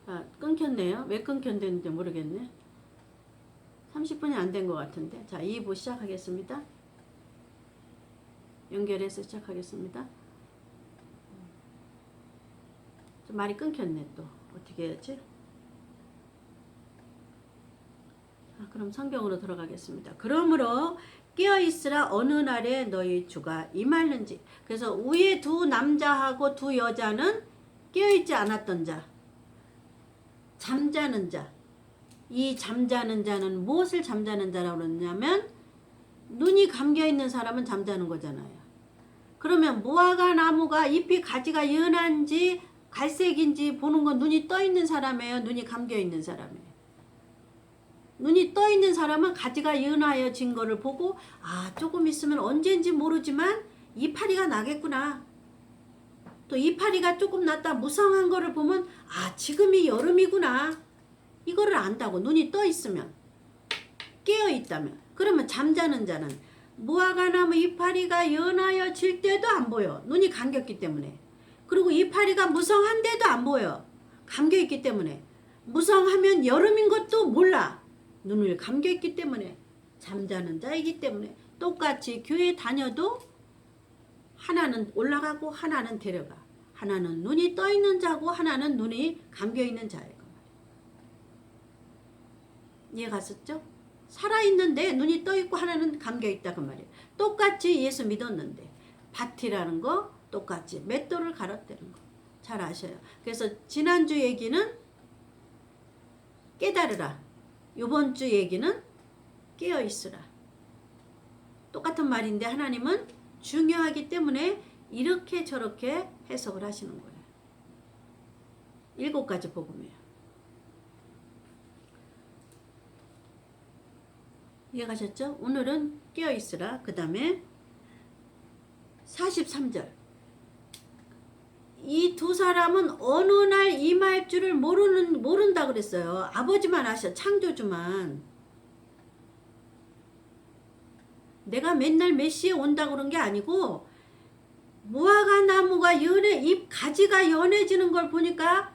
아, 끊겼네요. 왜 끊겼는지 모르겠네. 30분이 안 된 것 같은데. 자, 2부 시작하겠습니다. 연결해서 시작하겠습니다. 좀 말이 끊겼네 또. 어떻게 해야지? 아, 그럼 성경으로 들어가겠습니다. 그러므로 깨어있으라 어느 날에 너희 주가 임하는지. 그래서 위에 두 남자하고 두 여자는 깨어있지 않았던 자, 잠자는 자. 이 잠자는 자는 무엇을 잠자는 자라고 그러냐면 눈이 감겨있는 사람은 잠자는 거잖아요. 그러면 무화과 나무가 잎이 가지가 연한지 갈색인지 보는 건 눈이 떠있는 사람이에요, 눈이 감겨있는 사람이에요. 눈이 떠있는 사람은 가지가 연하여진 거를 보고 아, 조금 있으면 언제인지 모르지만 이파리가 나겠구나. 또 이파리가 조금 났다 무성한 거를 보면 아, 지금이 여름이구나. 이거를 안다고. 눈이 떠있으면, 깨어있다면. 그러면 잠자는 자는 무화과나무 이파리가 연하여질 때도 안 보여. 눈이 감겼기 때문에. 그리고 이파리가 무성한데도 안 보여. 감겨있기 때문에. 무성하면 여름인 것도 몰라. 눈을 감겨있기 때문에. 잠자는 자이기 때문에. 똑같이 교회 다녀도 하나는 올라가고 하나는 데려가. 하나는 눈이 떠있는 자고 하나는 눈이 감겨있는 자예요. 이해 갔었죠? 살아있는데 눈이 떠있고 하나는 감겨있다 그 말이에요. 똑같이 예수 믿었는데 밭이라는 거 똑같이 맷돌을 갈아대는 거 잘 아셔요. 그래서 지난주 얘기는 깨달으라. 이번 주 얘기는 깨어있으라. 똑같은 말인데 하나님은 중요하기 때문에 이렇게 저렇게 해석을 하시는 거예요. 7가지 복음이에요. 이해가셨죠? 오늘은 깨어있으라. 그 다음에 43절. 이 두 사람은 어느 날 임할 줄을 모른다 그랬어요. 아버지만 아셔. 창조주만. 내가 맨날 몇 시에 온다 그런 게 아니고 무화과 나무가 잎 가지가 연해지는 걸 보니까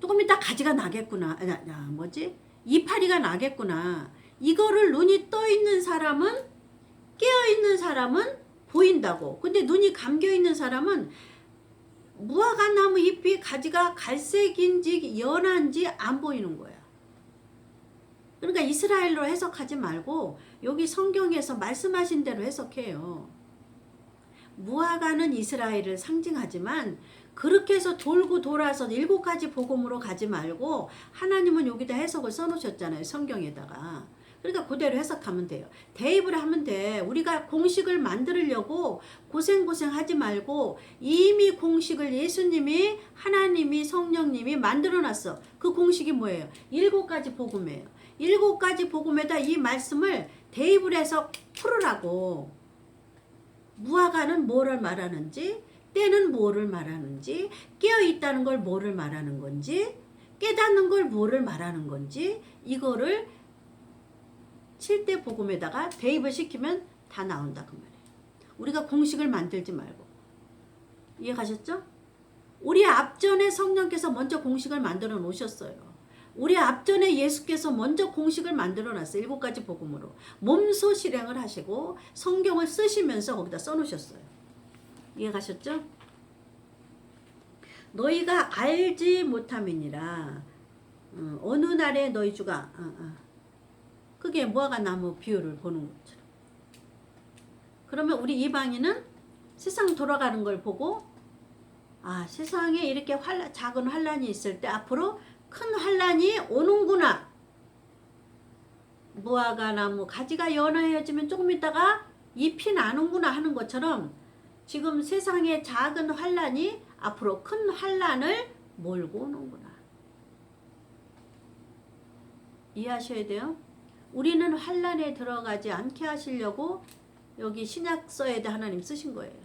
조금 이따 가지가 나겠구나. 뭐지? 이파리가 나겠구나. 이거를 눈이 떠있는 사람은, 깨어있는 사람은 보인다고. 근데 눈이 감겨있는 사람은 무화과 나무 잎이 가지가 갈색인지 연한지 안 보이는 거야. 그러니까 이스라엘로 해석하지 말고 여기 성경에서 말씀하신 대로 해석해요. 무화과는 이스라엘을 상징하지만 그렇게 해서 돌고 돌아서 7가지 복음으로 가지 말고 하나님은 여기다 해석을 써놓으셨잖아요. 성경에다가. 그러니까 그대로 해석하면 돼요. 대입을 하면 돼. 우리가 공식을 만들려고 고생하지 말고 이미 공식을 예수님이, 하나님이, 성령님이 만들어놨어. 그 공식이 뭐예요? 7가지 복음이에요. 7가지 복음에다 이 말씀을 대입을 해서 풀으라고. 무화과는 뭐를 말하는지, 때는 뭐를 말하는지, 깨어있다는 걸 뭐를 말하는 건지, 깨닫는 걸 뭐를 말하는 건지, 이거를 7대 복음에다가 대입을 시키면 다 나온다 그 말이에요. 우리가 공식을 만들지 말고. 이해 가셨죠? 우리 앞전에 성령께서 먼저 공식을 만들어 놓으셨어요. 우리 앞전에 예수께서 먼저 공식을 만들어 놨어요. 7가지 복음으로. 몸소 실행을 하시고 성경을 쓰시면서 거기다 써놓으셨어요. 이해 가셨죠? 너희가 알지 못함이니라. 어느 날에 너희 주가 그게 무화과 나무 비유를 보는 것처럼. 그러면 우리 이방인은 세상 돌아가는 걸 보고 아, 세상에 이렇게 작은 환란이 있을 때 앞으로 큰 환란이 오는구나. 무화과 나무 가지가 연해지면 조금 있다가 잎이 나는구나 하는 것처럼 지금 세상에 작은 환란이 앞으로 큰 환란을 몰고 오는구나. 이해하셔야 돼요. 우리는 환란에 들어가지 않게 하시려고 여기 신약서에다 하나님 쓰신 거예요.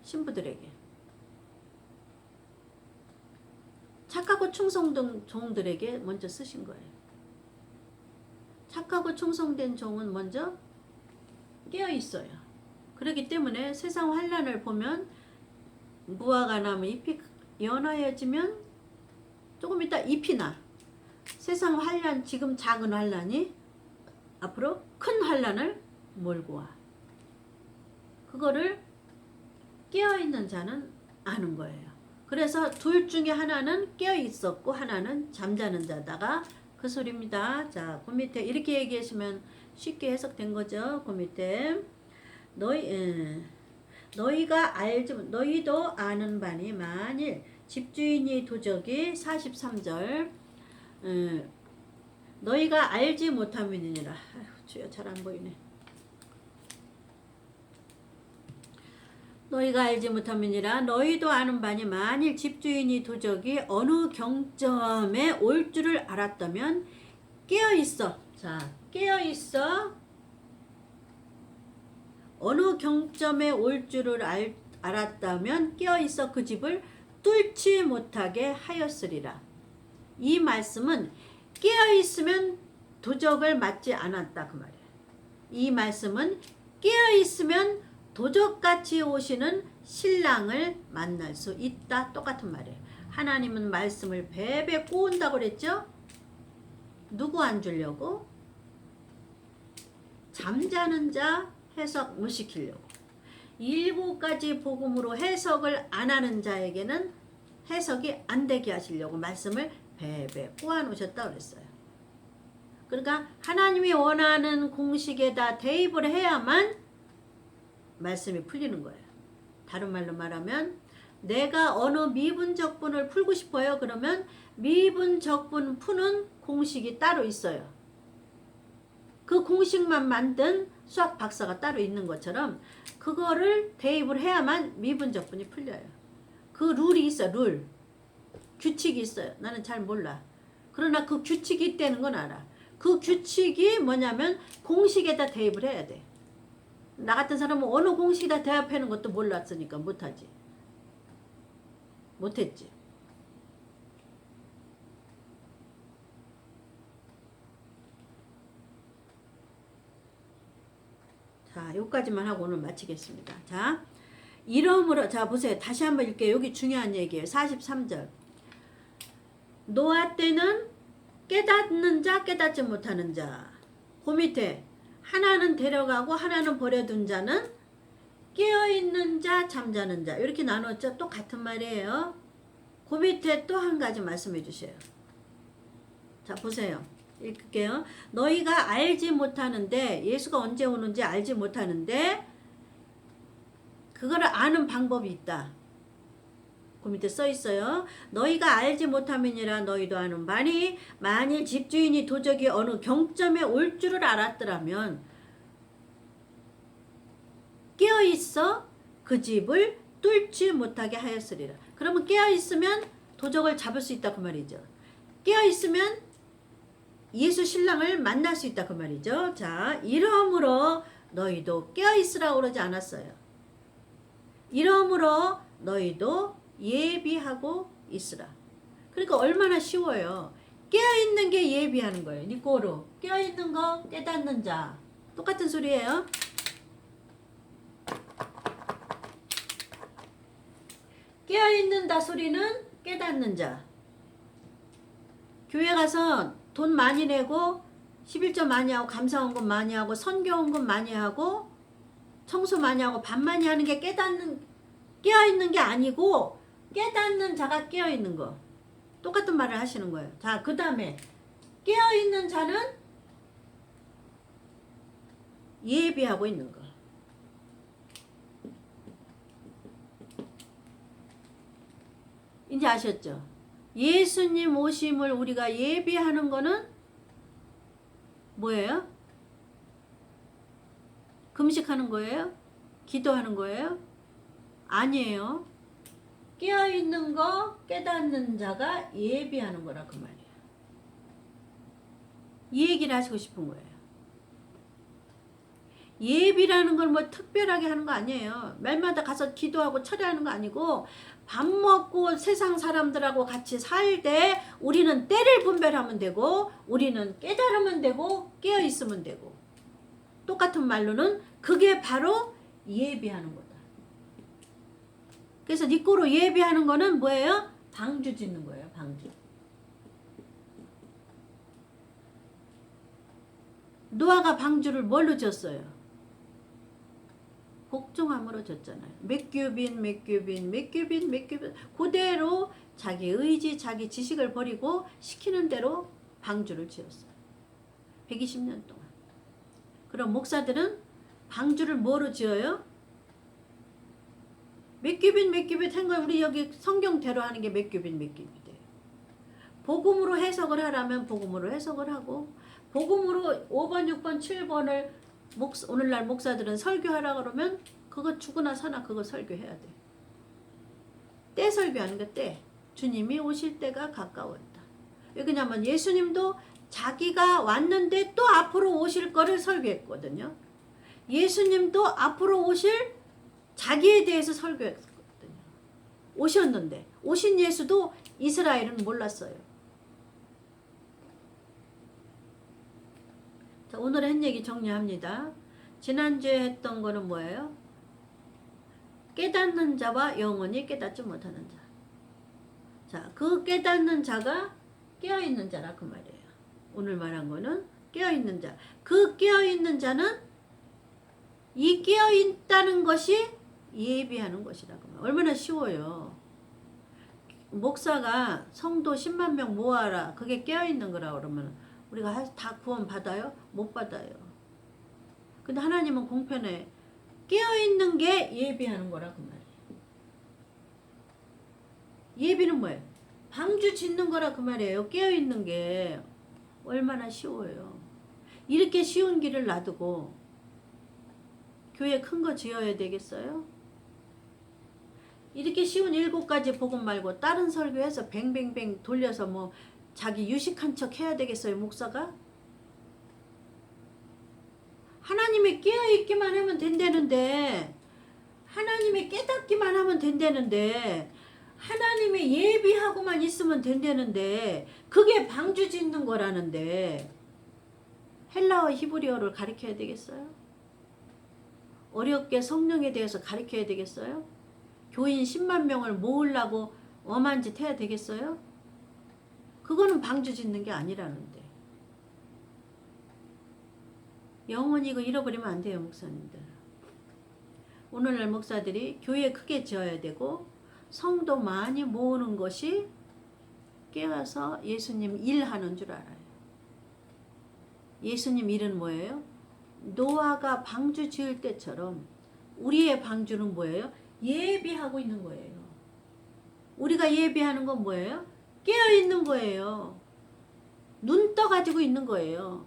신부들에게. 착하고 충성된 종들에게 먼저 쓰신 거예요. 착하고 충성된 종은 먼저 깨어 있어요. 그렇기 때문에 세상 환란을 보면 무화과 나무 잎이 연하여지면 조금 이따 잎이 나. 세상 환란, 지금 작은 환란이 앞으로 큰 환란을 몰고 와. 그거를 깨어있는 자는 아는 거예요. 그래서 둘 중에 하나는 깨어있었고 하나는 잠자는 자다가 그 소리입니다. 자, 그 밑에 이렇게 얘기하시면 쉽게 해석된 거죠. 그 밑에 너희가 알지, 너희도 아는 바니 만일 집주인이 도적이 43절 너희가 알지 못함이니라. 주여 잘 안 보이네. 너희가 알지 못함이니라. 너희도 아는 바니 만일 집주인이 도적이 어느 경점에 올 줄을 알았다면 깨어있어. 자, 깨어있어. 어느 경점에 올 줄을 알았다면 깨어있어 그 집을 뚫지 못하게 하였으리라. 이 말씀은 깨어있으면 도적을 맞지 않았다 그 말이야. 이 말씀은 깨어있으면 도적같이 오시는 신랑을 만날 수 있다. 똑같은 말이에요. 하나님은 말씀을 배배 꼬은다고 그랬죠? 누구 안 주려고? 잠자는 자 해석 못 시키려고. 7가지 복음으로 해석을 안 하는 자에게는 해석이 안 되게 하시려고 말씀을 배배 꼬아 놓으셨다 그랬어요. 그러니까 하나님이 원하는 공식에다 대입을 해야만 말씀이 풀리는 거예요. 다른 말로 말하면 내가 어느 미분적분을 풀고 싶어요. 그러면 미분적분 푸는 공식이 따로 있어요. 그 공식만 만든 수학 박사가 따로 있는 것처럼 그거를 대입을 해야만 미분적분이 풀려요. 그 룰이 있어. 룰. 규칙이 있어요. 나는 잘 몰라. 그러나 그 규칙이 있다는 건 알아. 그 규칙이 뭐냐면 공식에다 대입을 해야 돼. 나 같은 사람은 어느 공식에다 대입하는 것도 몰랐으니까 못하지. 못했지. 자, 여기까지만 하고 오늘 마치겠습니다. 자, 이러므로, 자, 보세요. 다시 한번 읽게요. 여기 중요한 얘기예요. 43절. 노아 때는 깨닫는 자, 깨닫지 못하는 자. 그 밑에 하나는 데려가고 하나는 버려둔 자는 깨어있는 자, 잠자는 자. 이렇게 나눴죠. 또 같은 말이에요. 그 밑에 또 한 가지 말씀해 주세요. 자, 보세요. 읽을게요. 너희가 알지 못하는데, 예수가 언제 오는지 알지 못하는데 그거를 아는 방법이 있다. 그 밑에 써 있어요. 너희가 알지 못함이니라. 너희도 아는 바니 만일 집주인이 도적이 어느 경점에 올 줄을 알았더라면 깨어있어 그 집을 뚫지 못하게 하였으리라. 그러면 깨어있으면 도적을 잡을 수 있다 그 말이죠. 깨어있으면 예수 신랑을 만날 수 있다 그 말이죠. 자, 이러므로 너희도 깨어있으라고 그러지 않았어요. 이러므로 너희도 예비하고 있으라. 그러니까 얼마나 쉬워요. 깨어있는 게 예비하는 거예요. 니꼬로 깨어있는 거 깨닫는 자. 똑같은 소리예요. 깨어있는다 소리는 깨닫는 자. 교회 가서 돈 많이 내고 11조 많이 하고 감사원금 많이 하고 선교원금 많이 하고 청소 많이 하고 밥 많이 하는 게 깨어있는 게 아니고 깨닫는 자가 깨어있는 거. 똑같은 말을 하시는 거예요. 자, 그 다음에 깨어있는 자는 예비하고 있는 거. 이제 아셨죠? 예수님 오심을 우리가 예비하는 거는 뭐예요? 금식하는 거예요? 기도하는 거예요? 아니에요. 깨어있는 거 깨닫는 자가 예비하는 거라 그 말이에요. 이 얘기를 하시고 싶은 거예요. 예비라는 걸 뭐 특별하게 하는 거 아니에요. 말마다 가서 기도하고 철회하는 거 아니고 밥 먹고 세상 사람들하고 같이 살 때 우리는 때를 분별하면 되고 우리는 깨달으면 되고 깨어있으면 되고 똑같은 말로는 그게 바로 예비하는 거다. 그래서 니꼬로 예비하는 거는 뭐예요? 방주 짓는 거예요. 방주. 노아가 방주를 뭘로 졌어요? 복종함으로 졌잖아요. 맥규빈 그대로 자기 의지 자기 지식을 버리고 시키는 대로 방주를 지었어요. 120년 동안. 그럼 목사들은 방주를 뭐로 지어요? 맥규빈 한거 우리 여기 성경대로 하는 게 맥규빈이에요. 복음으로 해석을 하라면 복음으로 해석을 하고 복음으로 5번, 6번, 7번을 오늘날 목사들은 설교하라 그러면 그거 죽으나 사나 그거 설교해야 돼. 때 설교하는 거 때. 주님이 오실 때가 가까웠다. 왜 그러냐면 예수님도 자기가 왔는데 또 앞으로 오실 거를 설교했거든요. 예수님도 앞으로 오실 자기에 대해서 설교했거든요. 오셨는데 오신 예수도 이스라엘은 몰랐어요. 자, 오늘 한 얘기 정리합니다. 지난주에 했던 거는 뭐예요? 깨닫는 자와 영원히 깨닫지 못하는 자. 자, 그 깨닫는 자가 깨어있는 자라 그 말이에요. 오늘 말한 거는 깨어있는 자. 그 깨어있는 자는 이 깨어있다는 것이 예비하는 것이라고. 얼마나 쉬워요. 목사가 성도 10만 명 모아라. 그게 깨어있는 거라 그러면 우리가 다 구원 받아요? 못 받아요. 근데 하나님은 공편해. 깨어있는 게 예비하는 거라 그 말이에요. 예비는 뭐예요? 방주 짓는 거라 그 말이에요. 깨어있는 게 얼마나 쉬워요. 이렇게 쉬운 길을 놔두고 교회 큰 거 지어야 되겠어요? 이렇게 쉬운 7가지 복음 말고 다른 설교해서 뱅뱅뱅 돌려서 뭐 자기 유식한 척 해야 되겠어요, 목사가? 하나님이 깨어있기만 하면 된다는데, 하나님이 깨닫기만 하면 된다는데, 하나님이 예비하고만 있으면 된다는데, 그게 방주 짓는 거라는데, 헬라어 히브리어를 가르쳐야 되겠어요? 어렵게 성령에 대해서 가르쳐야 되겠어요? 교인 10만 명을 모으려고 엄한 짓 해야 되겠어요? 그거는 방주 짓는 게 아니라는데. 영원히 이거 잃어버리면 안 돼요, 목사님들. 오늘날 목사들이 교회 크게 지어야 되고 성도 많이 모으는 것이 깨어서 예수님 일하는 줄 알아요. 예수님 일은 뭐예요? 노아가 방주 지을 때처럼 우리의 방주는 뭐예요? 예비하고 있는 거예요. 우리가 예비하는 건 뭐예요? 깨어있는 거예요. 눈 떠가지고 있는 거예요.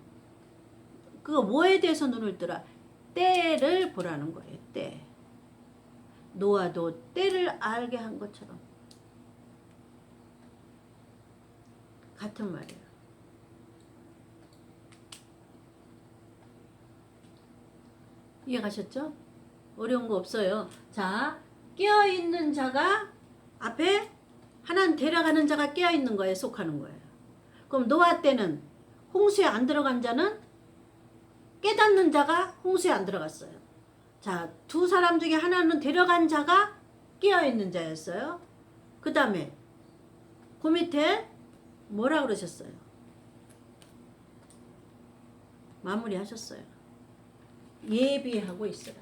그거 뭐에 대해서 눈을 뜨라? 때를 보라는 거예요. 때. 노아도 때를 알게 한 것처럼. 같은 말이에요. 이해가셨죠? 어려운 거 없어요. 자, 깨어있는 자가 앞에 하나님 데려가는 자가 깨어있는 거에 속하는 거예요. 그럼 노아 때는 홍수에 안 들어간 자는 깨닫는 자가 홍수에 안 들어갔어요. 자, 두 사람 중에 하나는 데려간 자가 깨어있는 자였어요. 그 다음에 그 밑에 뭐라 그러셨어요? 마무리 하셨어요. 예비하고 있으라.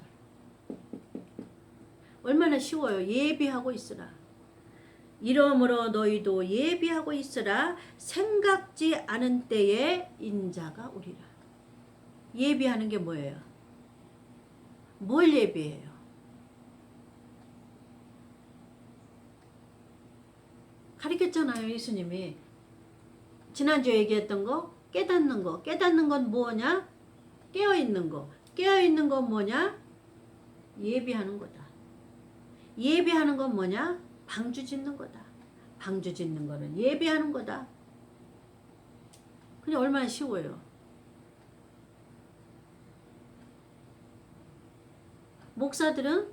얼마나 쉬워요. 예비하고 있으라. 이러므로 너희도 예비하고 있으라. 생각지 않은 때에 인자가 오리라. 예비하는 게 뭐예요? 뭘 예비해요? 가르쳤잖아요, 예수님이. 지난주에 얘기했던 거, 깨닫는 거. 깨닫는 건 뭐냐? 깨어있는 거. 깨어있는 건 뭐냐? 예비하는 거다. 예비하는 건 뭐냐? 방주 짓는 거다. 방주 짓는 거는 예비하는 거다. 그냥 얼마나 쉬워요. 목사들은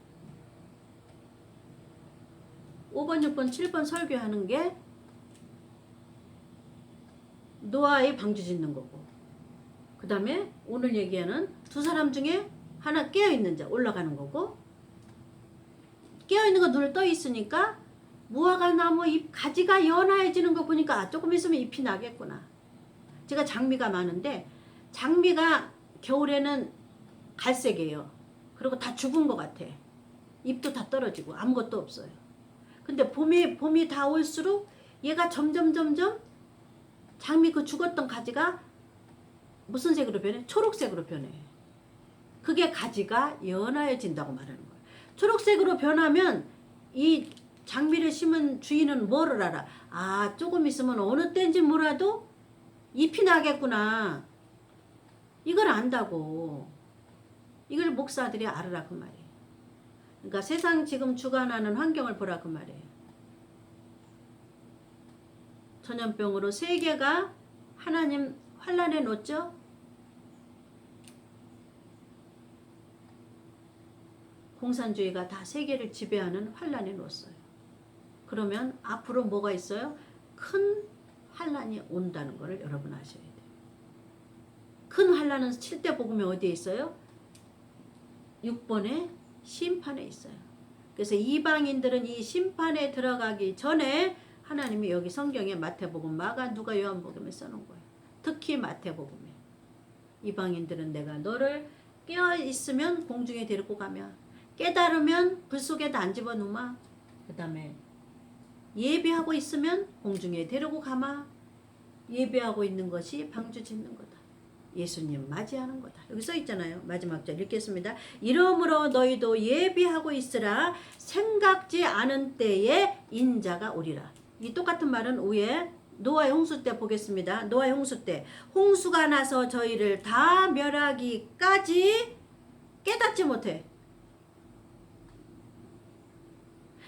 5번, 6번, 7번 설교하는 게 노아의 방주 짓는 거고, 그 다음에 오늘 얘기하는 두 사람 중에 하나 깨어있는 자 올라가는 거고, 깨어있는 거 눈을 떠 있으니까 무화과 나무 잎 가지가 연화해지는 거 보니까 조금 있으면 잎이 나겠구나. 제가 장미가 많은데 장미가 겨울에는 갈색이에요. 그리고 다 죽은 것 같아. 잎도 다 떨어지고 아무것도 없어요. 근데 봄이 다 올수록 얘가 점점 장미 그 죽었던 가지가 무슨 색으로 변해? 초록색으로 변해. 그게 가지가 연하여진다고 말하는 거예요. 초록색으로 변하면 이 장미를 심은 주인은 뭐를 알아? 아, 조금 있으면 어느 때인지 몰라도 잎이 나겠구나. 이걸 안다고. 이걸 목사들이 알으라 그 말이에요. 그러니까 세상 지금 주관하는 환경을 보라 그 말이에요. 전염병으로 세계가 하나님 환란에 놓죠. 공산주의가 다 세계를 지배하는 환란에 놓았어요. 그러면 앞으로 뭐가 있어요? 큰 환란이 온다는 것을 여러분 아셔야 돼요. 큰 환란은 7대 복음이 어디에 있어요? 6번의 심판에 있어요. 그래서 이방인들은 이 심판에 들어가기 전에 하나님이 여기 성경에 마태복음, 마가, 누가, 요한복음에 써놓은 거예요. 특히 마태복음에. 이방인들은 내가 너를 깨어있으면 공중에 데리고 가며 깨달으면 불 속에다 안 집어넣으마. 그 다음에 예배하고 있으면 공중에 데리고 가마. 예배하고 있는 것이 방주 짓는 거다. 예수님 맞이하는 거다. 여기 써 있잖아요. 마지막 절 읽겠습니다. 이러므로 너희도 예비하고 있으라. 생각지 않은 때에 인자가 오리라. 이 똑같은 말은 위에 노아의 홍수 때 보겠습니다. 노아의 홍수 때 홍수가 나서 저희를 다 멸하기까지 깨닫지 못해.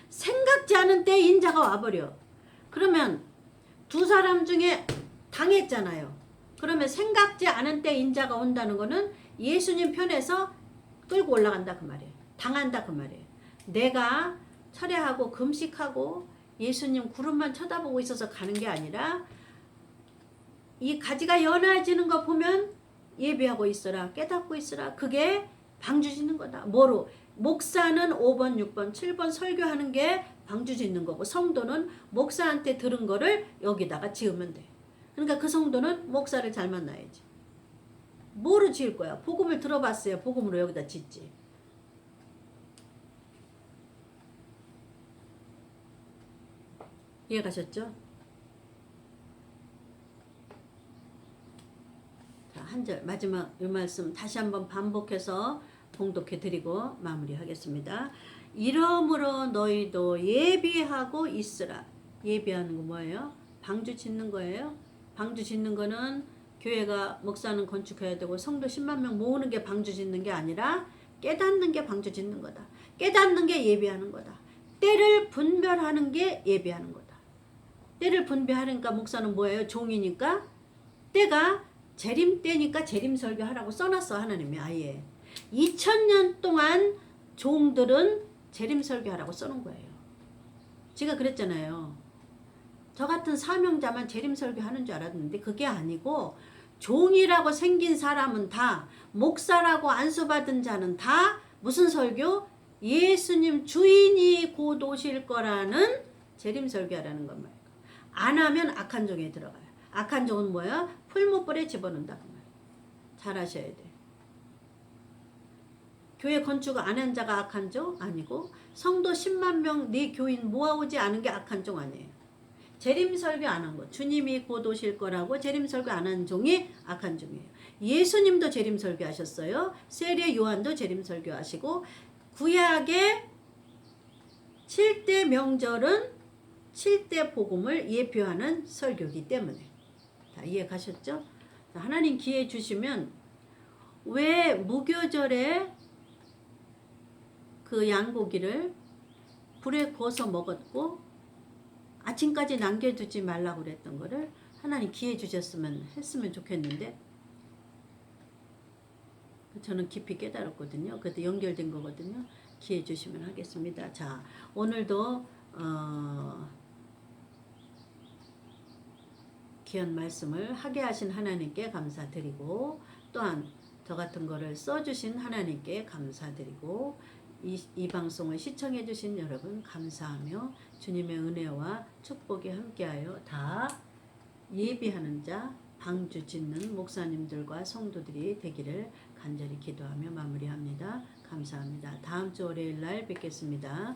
생각지 않은 때에 인자가 와버려. 그러면 두 사람 중에 당했잖아요. 그러면 생각지 않은 때 인자가 온다는 거는 예수님 편에서 끌고 올라간다 그 말이에요. 당한다 그 말이에요. 내가 철회하고 금식하고 예수님 구름만 쳐다보고 있어서 가는 게 아니라 이 가지가 연해지는 거 보면 예배하고 있어라. 깨닫고 있어라. 그게 방주 짓는 거다. 뭐로? 목사는 5번, 6번, 7번 설교하는 게 방주 짓는 거고 성도는 목사한테 들은 거를 여기다가 지으면 돼. 그러니까 그 성도는 목사를 잘 만나야지. 뭐로 지을 거야? 복음을 들어봤어요. 복음으로 여기다 짓지. 이해가셨죠? 자, 한 절 마지막 이 말씀 다시 한번 반복해서 봉독해 드리고 마무리하겠습니다. 이러므로 너희도 예비하고 있으라. 예비하는 거 뭐예요? 방주 짓는 거예요. 방주 짓는 거는 교회가 목사는 건축해야 되고 성도 10만 명 모으는 게 방주 짓는 게 아니라 깨닫는 게 방주 짓는 거다. 깨닫는 게 예비하는 거다. 때를 분별하는 게 예비하는 거다. 때를 분별하니까 목사는 뭐예요? 종이니까 때가 재림 때니까 재림 설교하라고 써놨어 하나님이 아예. 2000년 동안 종들은 재림 설교하라고 써놓은 거예요. 제가 그랬잖아요. 저 같은 사명자만 재림 설교하는 줄 알았는데 그게 아니고 종이라고 생긴 사람은 다 목사라고 안수받은 자는 다 무슨 설교? 예수님 주인이 곧 오실 거라는 재림 설교하라는 것 말이에요. 안 하면 악한 종에 들어가요. 악한 종은 뭐야? 풀무불에 집어넣는다 그 말이에요. 잘 하셔야 돼. 교회 건축 안 한 자가 악한 종? 아니고 성도 10만 명 네 교인 모아오지 않은 게 악한 종 아니에요. 재림 설교 안 한 거. 주님이 곧 오실 거라고 재림 설교 안 한 종이 악한 종이에요. 예수님도 재림 설교 하셨어요. 세례 요한도 재림 설교 하시고 구약의 7대 명절은 7대 복음을 예표하는 설교이기 때문에. 자, 이해 가셨죠? 자, 하나님 기회 주시면 왜 무교절에 그 양고기를 불에 구워서 먹었고 아침까지 남겨두지 말라고 그랬던 거를 하나님 기회 주셨으면 했으면 좋겠는데 저는 깊이 깨달았거든요. 그때 연결된 거거든요. 기회 주시면 하겠습니다. 자, 오늘도 귀한 말씀을 하게 하신 하나님께 감사드리고 또한 저 같은 거를 써주신 하나님께 감사드리고 이 방송을 시청해 주신 여러분 감사하며 주님의 은혜와 축복이 함께하여 다 예비하는 자 방주 짓는 목사님들과 성도들이 되기를 간절히 기도하며 마무리합니다. 감사합니다. 다음 주 월요일 날 뵙겠습니다.